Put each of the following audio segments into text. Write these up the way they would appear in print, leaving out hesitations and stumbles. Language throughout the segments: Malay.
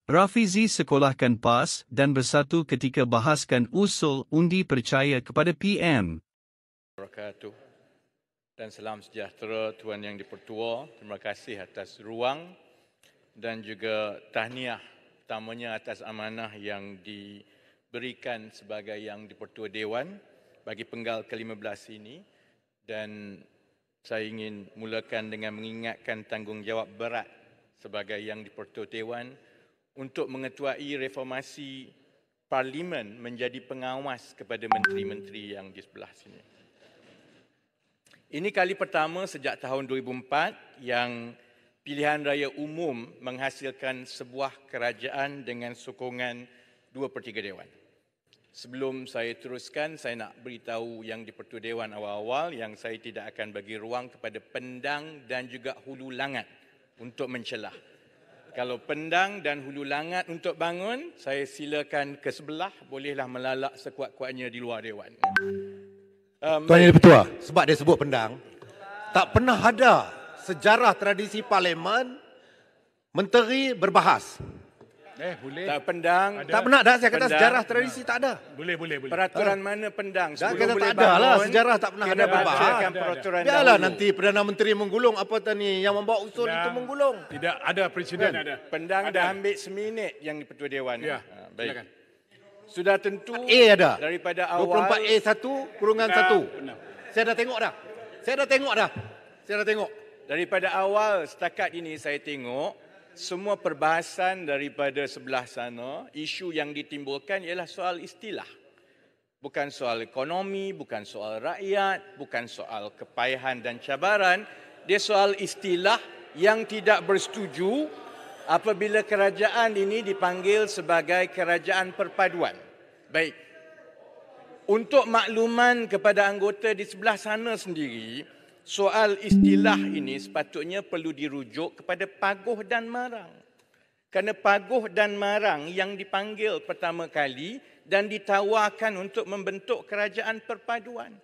Rafizi sekolahkan PAS dan bersatu ketika bahaskan usul undi percaya kepada PM. Wabarakatuh. Dan salam sejahtera Tuan Yang di-Pertua. Terima kasih atas ruang dan juga tahniah utamanya atas amanah yang diberikan sebagai Yang di-Pertua Dewan bagi penggal ke-15 ini. Dan saya ingin mulakan dengan mengingatkan tanggungjawab berat sebagai Yang di-Pertua Dewan untuk mengetuai reformasi Parlimen menjadi pengawas kepada menteri-menteri yang di sebelah sini. Ini kali pertama sejak tahun 2004 yang pilihan raya umum menghasilkan sebuah kerajaan dengan sokongan 2/3 Dewan. Sebelum saya teruskan, saya nak beritahu Yang di-Pertua Dewan awal-awal yang saya tidak akan bagi ruang kepada pendang dan juga hulu langat untuk mencelah. Kalau pendang dan hulu langat untuk bangun, saya silakan ke sebelah, bolehlah melalak sekuat-kuatnya di luar Dewan. Tuan Yang di-Pertua, sebab dia sebut pendang, tak pernah ada sejarah tradisi parlimen menteri berbahas. Boleh. Tak pendang. Tak pernah ada, saya kata Pendang. sejarah tradisi tak ada. Boleh. Peraturan mana pendang? Dan Sebelum kata boleh tak ada lah, bangun, sejarah tak pernah ada kena berbahas. bacakan peraturan Biarlah dahulu. nanti Perdana Menteri menggulung apa tadi yang membawa usul itu menggulung. Tidak ada presiden. Pendang dah ambil seminit Yang di-Pertua Dewan. Ya, Baik. silakan. Sudah tentu A ada. daripada awal 24A1/1. Saya dah tengok dah. Daripada awal setakat ini saya tengok semua perbahasan daripada sebelah sana, isu yang ditimbulkan ialah soal istilah. Bukan soal ekonomi, bukan soal rakyat, bukan soal kepayahan dan cabaran. Dia soal istilah yang tidak bersetuju apabila kerajaan ini dipanggil sebagai kerajaan perpaduan. Baik. Untuk makluman kepada anggota di sebelah sana sendiri, soal istilah ini sepatutnya perlu dirujuk kepada Paguh dan Marang. Kerana Paguh dan Marang yang dipanggil pertama kali dan ditawarkan untuk membentuk kerajaan perpaduan.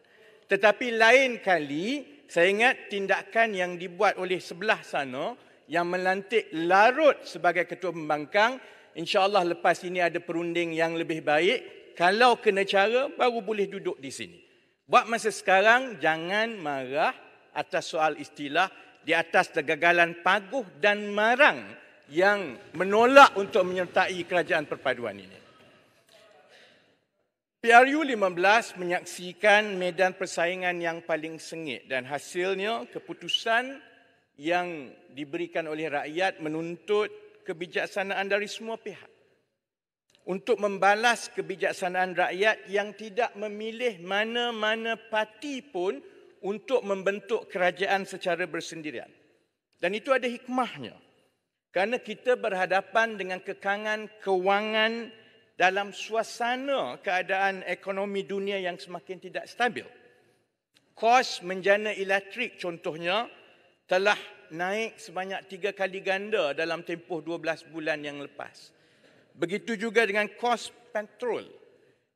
Tetapi lain kali, saya ingat tindakan yang dibuat oleh sebelah sana yang melantik Larut sebagai ketua pembangkang, insya-Allah lepas ini ada perunding yang lebih baik. Kalau kena cara, baru boleh duduk di sini. Buat masa sekarang, jangan marah atas soal istilah di atas kegagalan Paguh dan Marang yang menolak untuk menyertai kerajaan perpaduan ini. PRU 15 menyaksikan medan persaingan yang paling sengit dan hasilnya keputusan yang diberikan oleh rakyat menuntut kebijaksanaan dari semua pihak untuk membalas kebijaksanaan rakyat yang tidak memilih mana-mana parti pun untuk membentuk kerajaan secara bersendirian. Dan itu ada hikmahnya. Kerana kita berhadapan dengan kekangan kewangan dalam suasana keadaan ekonomi dunia yang semakin tidak stabil. Kos menjana elektrik contohnya telah naik sebanyak 3 kali ganda dalam tempoh 12 bulan yang lepas. Begitu juga dengan kos petrol.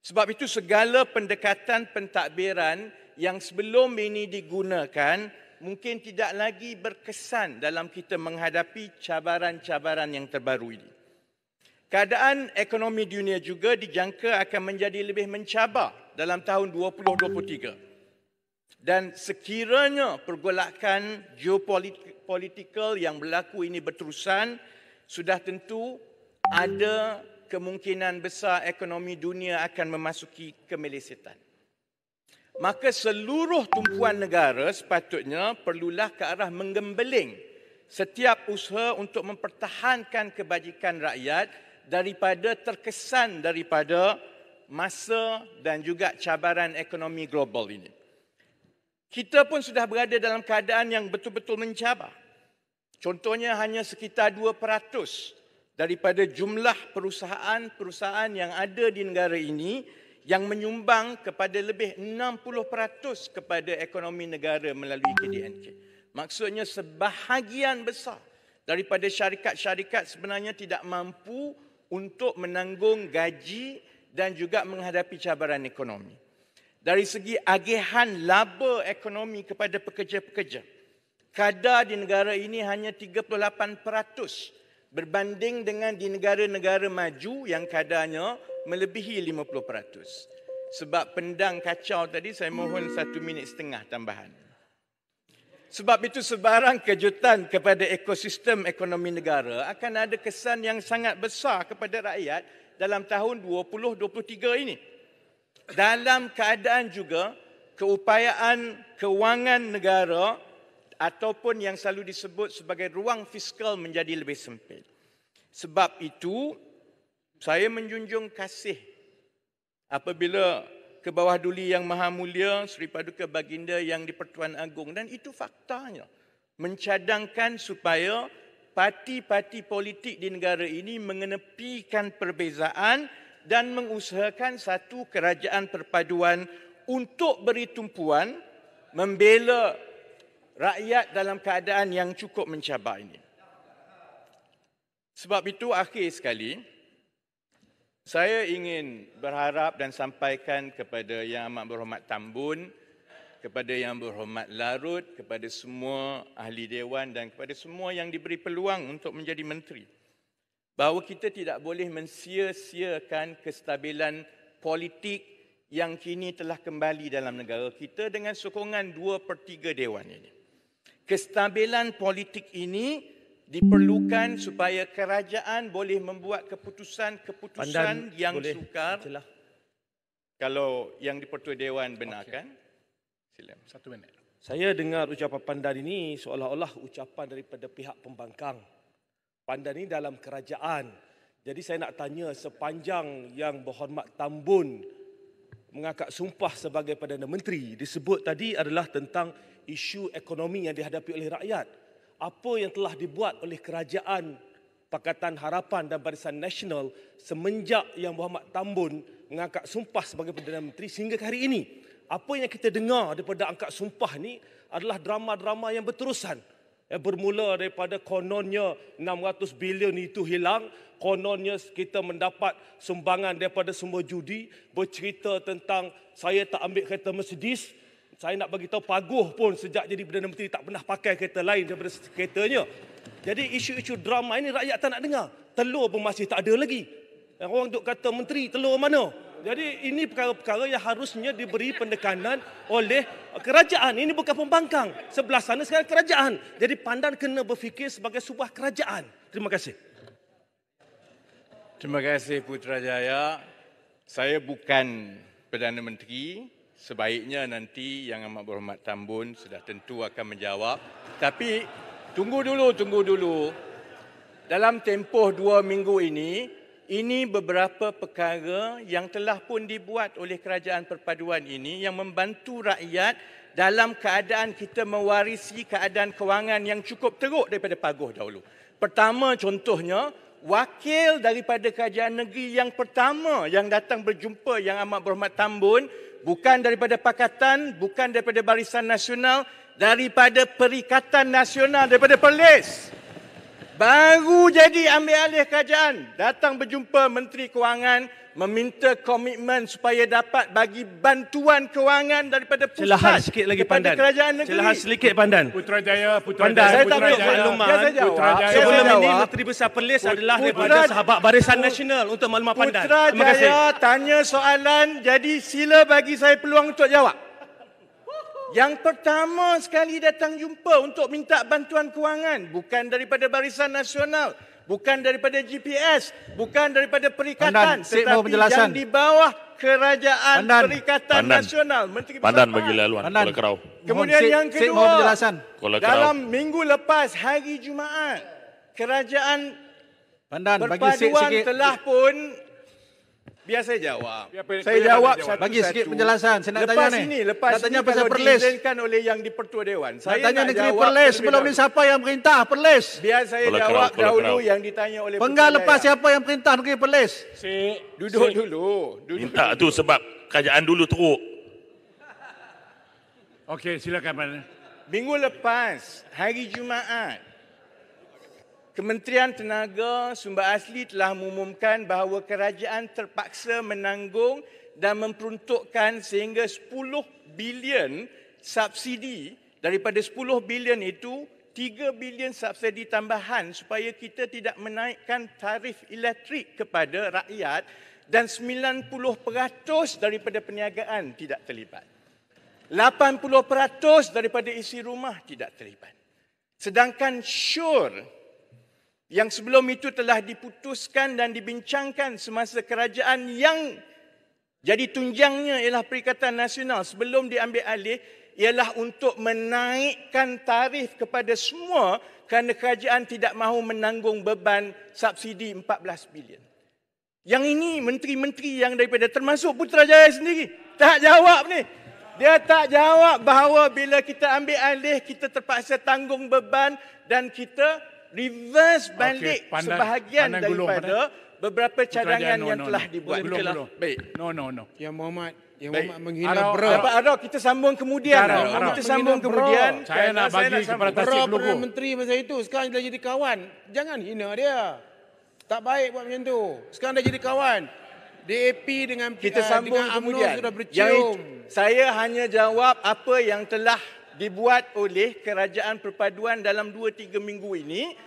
Sebab itu segala pendekatan pentadbiran yang sebelum ini digunakan mungkin tidak lagi berkesan dalam kita menghadapi cabaran-cabaran yang terbaru ini. Keadaan ekonomi dunia juga dijangka akan menjadi lebih mencabar dalam tahun 2023. Dan sekiranya pergolakan geopolitikal yang berlaku ini berterusan, sudah tentu ada kemungkinan besar ekonomi dunia akan memasuki kemelesetan. Maka seluruh tumpuan negara sepatutnya perlulah ke arah menggembeling setiap usaha untuk mempertahankan kebajikan rakyat daripada terkesan daripada masa dan juga cabaran ekonomi global ini. Kita pun sudah berada dalam keadaan yang betul-betul mencabar. Contohnya hanya sekitar 2% daripada jumlah perusahaan-perusahaan yang ada di negara ini yang menyumbang kepada lebih 60% kepada ekonomi negara melalui KDNK. Maksudnya sebahagian besar daripada syarikat-syarikat sebenarnya tidak mampu untuk menanggung gaji dan juga menghadapi cabaran ekonomi. Dari segi agihan laba ekonomi kepada pekerja-pekerja, kadar di negara ini hanya 38% berbanding dengan di negara-negara maju yang kadarnya melebihi 50%. Sebab pendang kacau tadi, saya mohon 1 minit setengah tambahan. Sebab itu sebarang kejutan kepada ekosistem ekonomi negara akan ada kesan yang sangat besar kepada rakyat dalam tahun 2023 ini. Dalam keadaan juga keupayaan kewangan negara ataupun yang selalu disebut sebagai ruang fiskal menjadi lebih sempit. Sebab itu, saya menjunjung kasih apabila ke bawah duli yang maha mulia Seri Paduka Baginda yang di-Pertuan Agong, dan itu faktanya, mencadangkan supaya parti-parti politik di negara ini mengenepikan perbezaan dan mengusahakan satu kerajaan perpaduan untuk beri tumpuan membela rakyat dalam keadaan yang cukup mencabar ini. Sebab itu akhir sekali, saya ingin berharap dan sampaikan kepada Yang Amat Berhormat Tambun, kepada Yang Berhormat Larut, kepada semua ahli dewan dan kepada semua yang diberi peluang untuk menjadi menteri, bahawa kita tidak boleh mensia-siakan kestabilan politik yang kini telah kembali dalam negara kita dengan sokongan 2/3 dewan ini. Kestabilan politik ini diperlukan supaya kerajaan boleh membuat keputusan-keputusan yang sukar. Kalau yang di-Pertua Dewan benarkan, silakan. 1 minit. Saya dengar ucapan Pandan ini seolah-olah ucapan daripada pihak pembangkang. Pandan ini dalam kerajaan. Jadi saya nak tanya, sepanjang Yang Berhormat Tambun mengangkat sumpah sebagai Perdana Menteri, disebut tadi adalah tentang isu ekonomi yang dihadapi oleh rakyat. Apa yang telah dibuat oleh kerajaan Pakatan Harapan dan Barisan Nasional semenjak Yang Berhormat Tambun mengangkat sumpah sebagai Perdana Menteri sehingga ke hari ini? Apa yang kita dengar daripada angkat sumpah ni adalah drama-drama yang berterusan. Bermula daripada kononnya 600 bilion itu hilang, kononnya kita mendapat sumbangan daripada semua judi, bercerita tentang saya tak ambil kereta Mercedes. Saya nak bagi tahu Paguh pun sejak jadi Perdana Menteri tak pernah pakai kereta lain daripada keretanya. Jadi isu-isu drama ini rakyat tak nak dengar. Telur pun masih tak ada lagi. Orang duk kata menteri, telur mana? Jadi ini perkara-perkara yang harusnya diberi penekanan oleh kerajaan. Ini bukan pembangkang. Sebelah sana sekarang kerajaan. Jadi Pandan kena berfikir sebagai sebuah kerajaan. Terima kasih. Terima kasih Putrajaya. Saya bukan Perdana Menteri. Sebaiknya nanti Yang Amat Berhormat Tambun sudah tentu akan menjawab. Tapi tunggu dulu. Dalam tempoh 2 minggu ini beberapa perkara yang telah pun dibuat oleh kerajaan perpaduan ini yang membantu rakyat dalam keadaan kita mewarisi keadaan kewangan yang cukup teruk daripada Paguh dahulu. Pertama contohnya, wakil daripada kerajaan negeri yang pertama yang datang berjumpa Yang Amat Berhormat Tambun bukan daripada Pakatan, bukan daripada Barisan Nasional, daripada Perikatan Nasional, daripada Perlis. Baru jadi ambil alih kerajaan, datang berjumpa Menteri Kewangan, meminta komitmen supaya dapat bagi bantuan kewangan daripada pusat. Silahan sikit lagi Pandan. Kerajaan negeri. Silahan sedikit Pandan. Putrajaya. Saya tak boleh makluman. Sebelum ini Menteri Besar Perlis adalah daripada sahabat Barisan Nasional untuk maklumat Pandan. Terima kasih. Putrajaya tanya soalan, jadi sila bagi saya peluang untuk jawab. Yang pertama sekali datang jumpa untuk minta bantuan kewangan bukan daripada Barisan Nasional, bukan daripada GPS, bukan daripada Perikatan, tetapi yang di bawah Kerajaan Perikatan Nasional, Menteri Pandan bagi laluan oleh kerau. Kemudian yang kedua, dalam minggu lepas hari Jumaat, Kerajaan Perpaduan telah pun. Biar saya jawab. Saya jawab satu-satu. Bagi sikit penjelasan. Saya nak tanya ni. Lepas tanya ini pasal kalau Perlis. diizinkan oleh yang di-Pertua Dewan. Saya tanya nak negeri jawab Perlis. Sebelum ni siapa yang perintah Perlis? Biar saya jawab dahulu yang ditanya oleh Penggal lepas siapa yang perintah negeri Perlis? Duduk dulu. Minta tu sebab kerajaan dulu teruk. Okey, silakan Pandan. Minggu lepas, hari Jumaat, Kementerian Tenaga Sumber Asli telah mengumumkan bahawa kerajaan terpaksa menanggung dan memperuntukkan sehingga 10 bilion subsidi. Daripada 10 bilion itu, 3 bilion subsidi tambahan supaya kita tidak menaikkan tarif elektrik kepada rakyat dan 90% daripada perniagaan tidak terlibat. 80% daripada isi rumah tidak terlibat. Sedangkan SURE yang sebelum itu telah diputuskan dan dibincangkan semasa kerajaan yang jadi tunjangnya ialah Perikatan Nasional sebelum diambil alih ialah untuk menaikkan tarif kepada semua kerana kerajaan tidak mahu menanggung beban subsidi 14 bilion. Yang ini menteri-menteri yang daripada termasuk Putrajaya sendiri tak jawab ni. Dia tak jawab bahawa bila kita ambil alih kita terpaksa tanggung beban dan kita reverse balik sebahagian daripada beberapa cadangan yang telah dibuat. Baik. No. Yang Muhammad Baik. menghina bro. Kita sambung kemudian. Kita sambung kemudian. Saya nak bagi kepada Tasik Bro Lugu. Perdana Menteri masa itu, sekarang dah jadi kawan. Jangan hina dia. Tak baik buat macam tu. Sekarang dah jadi kawan. DAP dengan Kita sambung dengan UMNO kemudian. sudah bercium. Saya hanya jawab apa yang telah dibuat oleh Kerajaan Perpaduan dalam 2-3 minggu ini.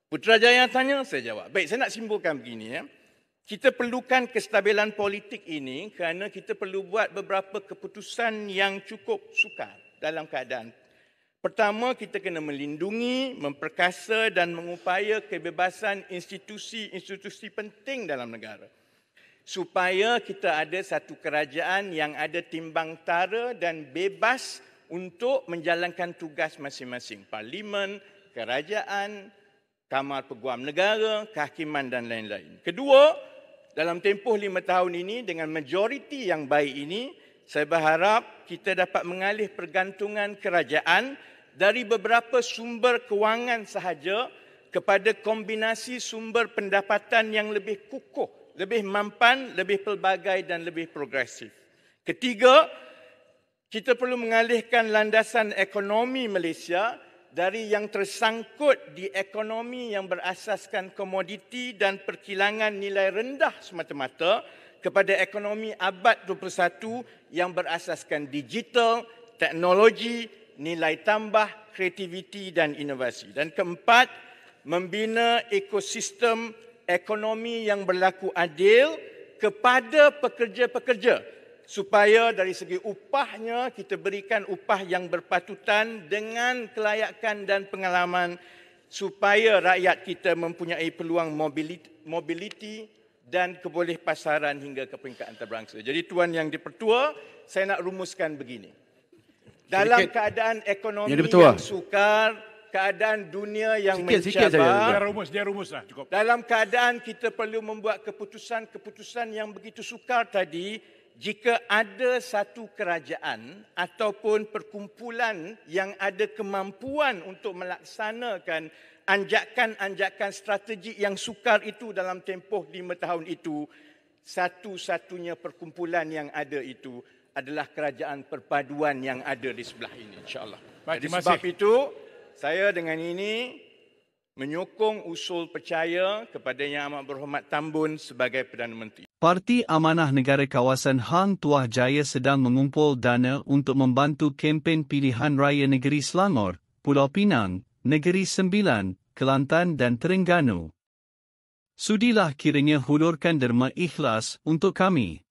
Putrajaya tanya, saya jawab. Baik, saya nak simpulkan begini. Kita perlukan kestabilan politik ini kerana kita perlu buat beberapa keputusan yang cukup sukar dalam keadaan. Pertama, kita kena melindungi, memperkasa dan mengupaya kebebasan institusi-institusi penting dalam negara. Supaya kita ada satu kerajaan yang ada timbang tara dan bebas untuk menjalankan tugas masing-masing. Parlimen, kerajaan, Kamar Peguam Negara, kehakiman dan lain-lain. Kedua, dalam tempoh 5 tahun ini dengan majoriti yang baik ini, saya berharap kita dapat mengalih pergantungan kerajaan dari beberapa sumber kewangan sahaja kepada kombinasi sumber pendapatan yang lebih kukuh, lebih mampan, lebih pelbagai dan lebih progresif. Ketiga, kita perlu mengalihkan landasan ekonomi Malaysia dari yang tersangkut di ekonomi yang berasaskan komoditi dan perkilangan nilai rendah semata-mata kepada ekonomi abad 21 yang berasaskan digital, teknologi, nilai tambah, kreativiti dan inovasi. Dan keempat, membina ekosistem ekonomi yang berlaku adil kepada pekerja-pekerja supaya dari segi upahnya kita berikan upah yang berpatutan dengan kelayakan dan pengalaman supaya rakyat kita mempunyai peluang mobiliti dan kebolehpasaran hingga ke peringkat antarabangsa. Jadi Tuan Yang di-Pertua, saya nak rumuskan begini. Dalam keadaan ekonomi yang sukar, keadaan dunia yang mencabar, Dia rumus lah, cukup. dalam keadaan kita perlu membuat keputusan-keputusan yang begitu sukar tadi, jika ada satu kerajaan ataupun perkumpulan yang ada kemampuan untuk melaksanakan anjakan-anjakan strategi yang sukar itu dalam tempoh 5 tahun itu, satu-satunya perkumpulan yang ada itu adalah Kerajaan Perpaduan yang ada di sebelah ini, insya-Allah. Jadi sebab itu, saya dengan ini menyokong usul percaya kepada Yang Amat Berhormat Tambun sebagai Perdana Menteri. Parti Amanah Negara Kawasan Hang Tuah Jaya sedang mengumpul dana untuk membantu kempen pilihan raya negeri Selangor, Pulau Pinang, Negeri Sembilan, Kelantan dan Terengganu. Sudilah kiranya hulurkan derma ikhlas untuk kami.